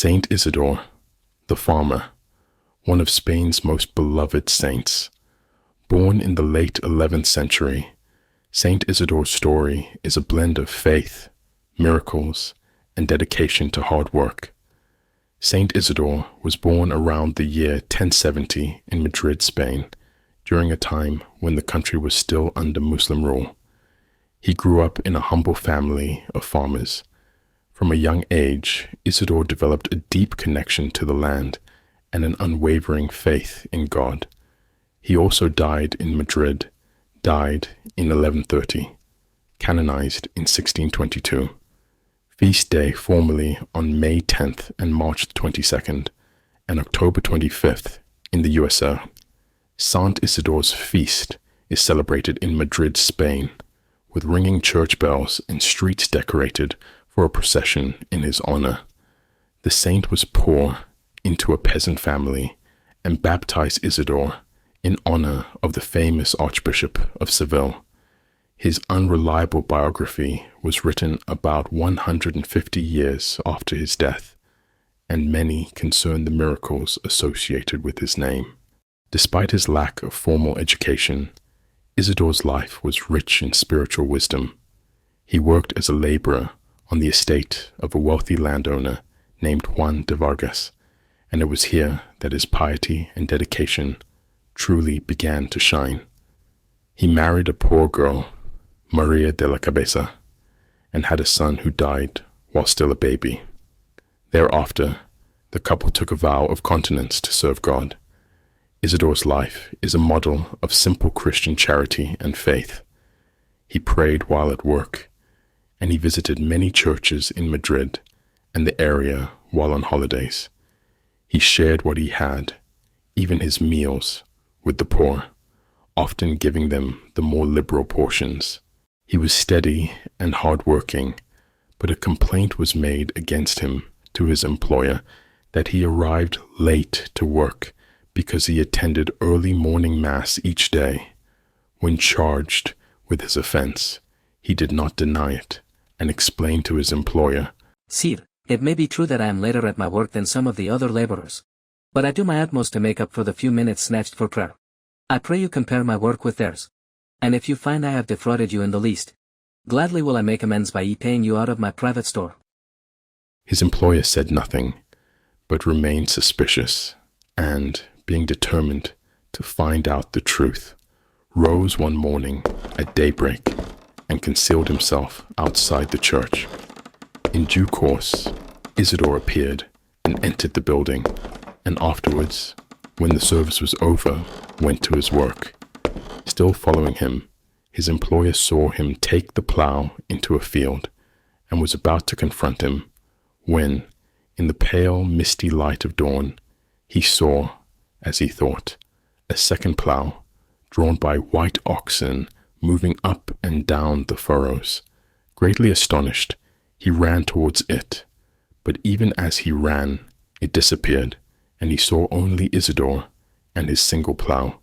Saint Isidore, the farmer, one of Spain's most beloved saints. Born in the late 11th century, Saint Isidore's story is a blend of faith, miracles, and dedication to hard work. Saint Isidore was born around the year 1070 in Madrid, Spain, during a time when the country was still under Muslim rule. He grew up in a humble family of farmers. From a young age, Isidore developed a deep connection to the land and an unwavering faith in God. He also died in Madrid, died in 1130, canonized in 1622. Feast day formally on May 10th and March 22nd, and October 25th in the USA. Saint Isidore's feast is celebrated in Madrid, Spain, with ringing church bells and streets decorated for a procession in his honor. The saint was poor into a peasant family and baptized Isidore in honor of the famous Archbishop of Seville. His unreliable biography was written about 150 years after his death, and many concern the miracles associated with his name. Despite his lack of formal education, Isidore's life was rich in spiritual wisdom. He worked as a laborer on the estate of a wealthy landowner named Juan de Vargas, and it was here that his piety and dedication truly began to shine. He married a poor girl, Maria de la Cabeza, and had a son who died while still a baby. Thereafter, the couple took a vow of continence to serve God. Isidore's life is a model of simple Christian charity and faith. He prayed while at work, and he visited many churches in Madrid and the area while on holidays. He shared what he had, even his meals, with the poor, often giving them the more liberal portions. He was steady and hard-working, but a complaint was made against him to his employer that he arrived late to work because he attended early morning mass each day. When charged with his offense, he did not deny it and explained to his employer, "Sir, it may be true that I am later at my work than some of the other laborers, but I do my utmost to make up for the few minutes snatched for prayer. I pray you compare my work with theirs. And if you find I have defrauded you in the least, gladly will I make amends by paying you out of my private store." His employer said nothing, but remained suspicious, and, being determined to find out the truth, rose one morning at daybreak and concealed himself outside the church. In due course, Isidore appeared and entered the building, and afterwards, when the service was over, went to his work. Still following him, his employer saw him take the plow into a field and was about to confront him when, in the pale, misty light of dawn, he saw, as he thought, a second plow drawn by white oxen moving up and down the furrows. Greatly astonished, he ran towards it, but even as he ran, it disappeared, and he saw only Isidore and his single plow.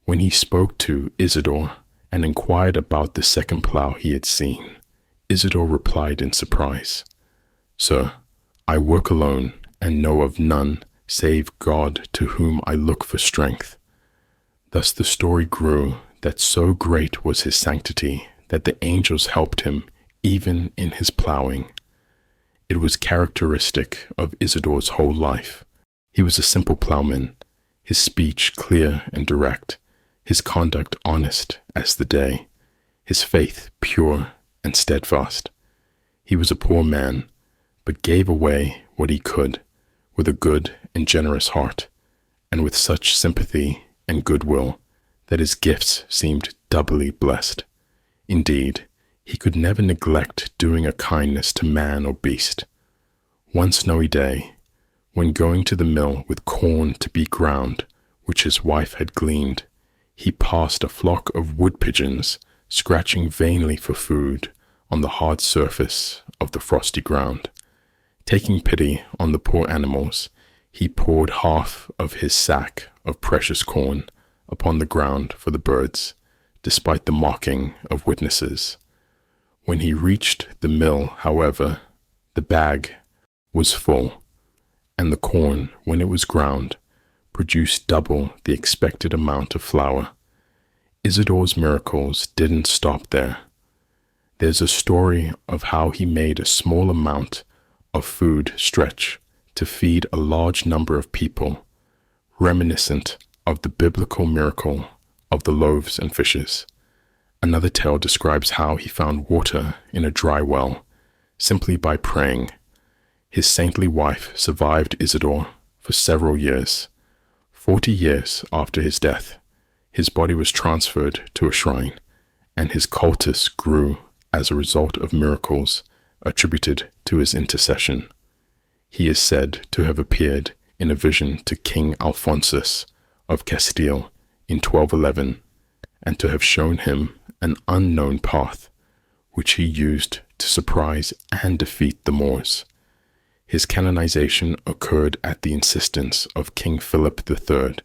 When he spoke to Isidore and inquired about the second plow he had seen, Isidore replied in surprise, "Sir, I work alone and know of none save God to whom I look for strength." Thus the story grew that so great was his sanctity that the angels helped him even in his plowing. It was characteristic of Isidore's whole life. He was a simple plowman, his speech clear and direct, his conduct honest as the day, his faith pure and steadfast. He was a poor man, but gave away what he could, with a good and generous heart, and with such sympathy and goodwill that his gifts seemed doubly blessed. Indeed, he could never neglect doing a kindness to man or beast. One snowy day, when going to the mill with corn to be ground, which his wife had gleaned, he passed a flock of wood pigeons scratching vainly for food on the hard surface of the frosty ground. Taking pity on the poor animals, he poured half of his sack of precious corn upon the ground for the birds, despite the mocking of witnesses. When he reached the mill, however, the bag was full, and the corn, when it was ground, produced double the expected amount of flour. Isidore's miracles didn't stop there. There's a story of how he made a small amount of food stretch to feed a large number of people, reminiscent of the biblical miracle of the loaves and fishes. Another tale describes how he found water in a dry well simply by praying. His saintly wife survived Isidore for several years. 40 years after his death, his body was transferred to a shrine, and his cultus grew as a result of miracles attributed to his intercession. He is said to have appeared in a vision to King Alphonsus of Castile in 1211, and to have shown him an unknown path, which he used to surprise and defeat the Moors. His canonization occurred at the insistence of King Philip III,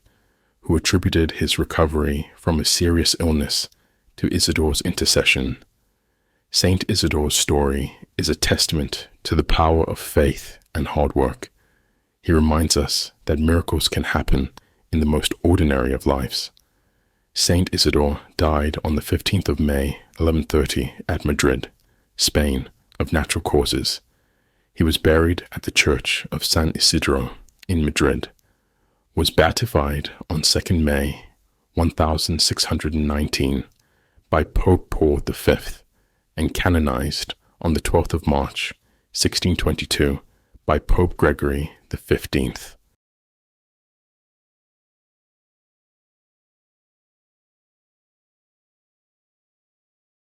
who attributed his recovery from a serious illness to Isidore's intercession. Saint Isidore's story is a testament to the power of faith and hard work. He reminds us that miracles can happen in the most ordinary of lives. Saint Isidore died on the 15th of May, 1130, at Madrid, Spain, of natural causes. He was buried at the church of San Isidro in Madrid, was beatified on 2nd May, 1619, by Pope Paul V, and canonized on the 12th of March, 1622, by Pope Gregory XV.